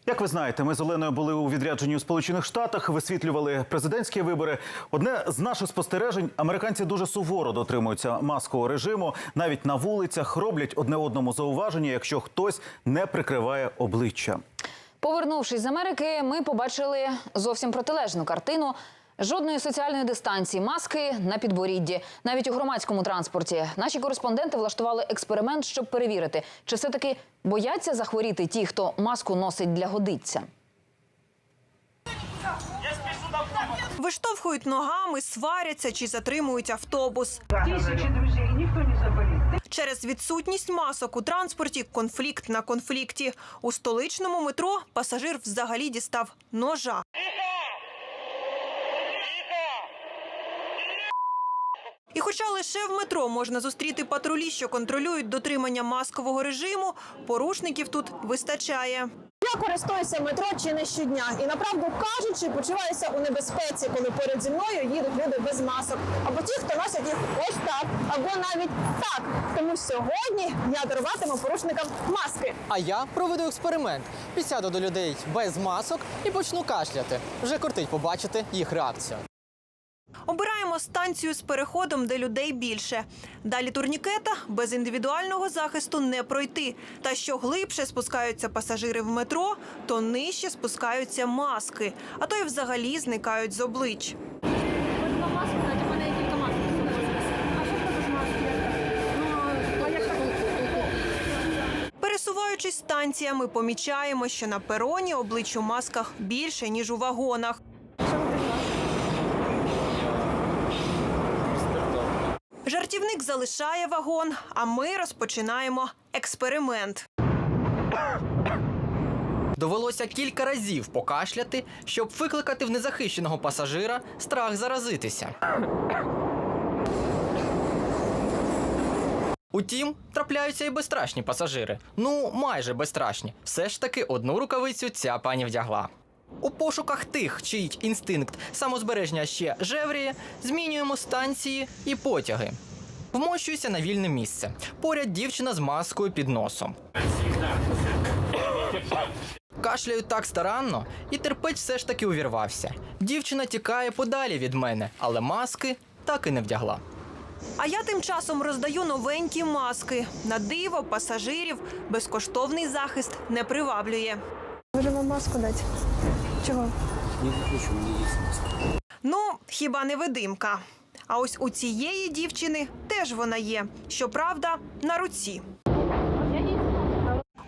Як ви знаєте, ми з Оленою були у відрядженні у Сполучених Штатах, висвітлювали президентські вибори. Одне з наших спостережень – американці дуже суворо дотримуються маскового режиму. Навіть на вулицях роблять одне одному зауваження, якщо хтось не прикриває обличчя. Повернувшись з Америки, ми побачили зовсім протилежну картину. Жодної соціальної дистанції, маски на підборідді. Навіть у громадському транспорті. Наші кореспонденти влаштували експеримент, щоб перевірити, чи все-таки бояться захворіти ті, хто маску носить для годиться. Виштовхують ногами, сваряться чи затримують автобус. Тисячі друзей, ніхто не заболів. Через відсутність масок у транспорті конфлікт на конфлікті. У столичному метро пасажир взагалі дістав ножа. І хоча лише в метро можна зустріти патрулі, що контролюють дотримання маскового режиму, порушників тут вистачає. Я користуюся метро чи не щодня. І, направду кажучи, почуваюся у небезпеці, коли поряд зі мною їдуть люди без масок. Або ті, хто носять їх ось так, або навіть так. Тому сьогодні я даруватиму порушникам маски. А я проведу експеримент. Підсяду до людей без масок і почну кашляти. Вже кортить побачити їх реакцію. Обираємо станцію з переходом, де людей більше. Далі турнікета, без індивідуального захисту не пройти. Та що глибше спускаються пасажири в метро, то нижче спускаються маски. А то й взагалі зникають з облич. Пересуваючись станціями, помічаємо, що на пероні облич у масках більше, ніж у вагонах. Жартівник залишає вагон, а ми розпочинаємо експеримент. Довелося кілька разів покашляти, щоб викликати в незахищеного пасажира страх заразитися. Утім, трапляються і безстрашні пасажири. Ну, майже безстрашні. Все ж таки одну рукавицю ця пані вдягла. У пошуках тих, чий інстинкт самозбереження ще жевріє, змінюємо станції і потяги. Вмощуюся на вільне місце. Поряд дівчина з маскою під носом. Кашляю так старанно, і терпець все ж таки увірвався. Дівчина тікає подалі від мене, але маски так і не вдягла. А я тим часом роздаю новенькі маски. На диво пасажирів безкоштовний захист не приваблює. Може вам маску дати? Чого? Ну, хіба не видимка. А ось у цієї дівчини теж вона є. Щоправда, на руці.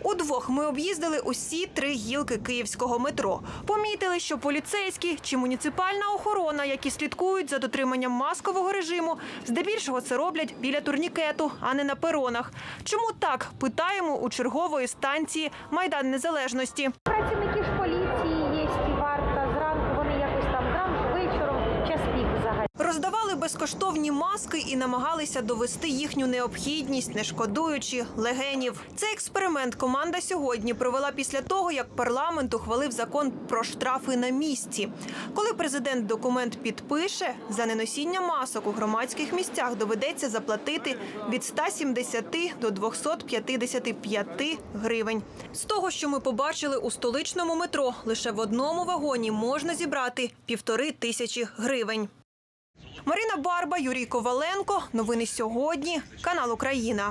Удвох ми об'їздили усі 3 гілки київського метро. Помітили, що поліцейські чи муніципальна охорона, які слідкують за дотриманням маскового режиму, здебільшого це роблять біля турнікету, а не на перонах. Чому так? Питаємо у чергової станції Майдан Незалежності. Працівники ж поліції є, і варта зранку, вони якось там зранку, вечором, час пік взагалі. Роздавали безкоштовні маски і намагалися довести їхню необхідність, не шкодуючи легенів. Цей експеримент команда сьогодні провела після того, як парламент ухвалив закон про штрафи на місці. Коли президент документ підпише, за неносіння масок у громадських місцях доведеться заплатити від 170 до 255 гривень. З того, що ми побачили у столичному метро, лише в одному вагоні можна зібрати 1500 гривень. Марина Барба, Юрій Коваленко. Новини сьогодні. Канал Україна.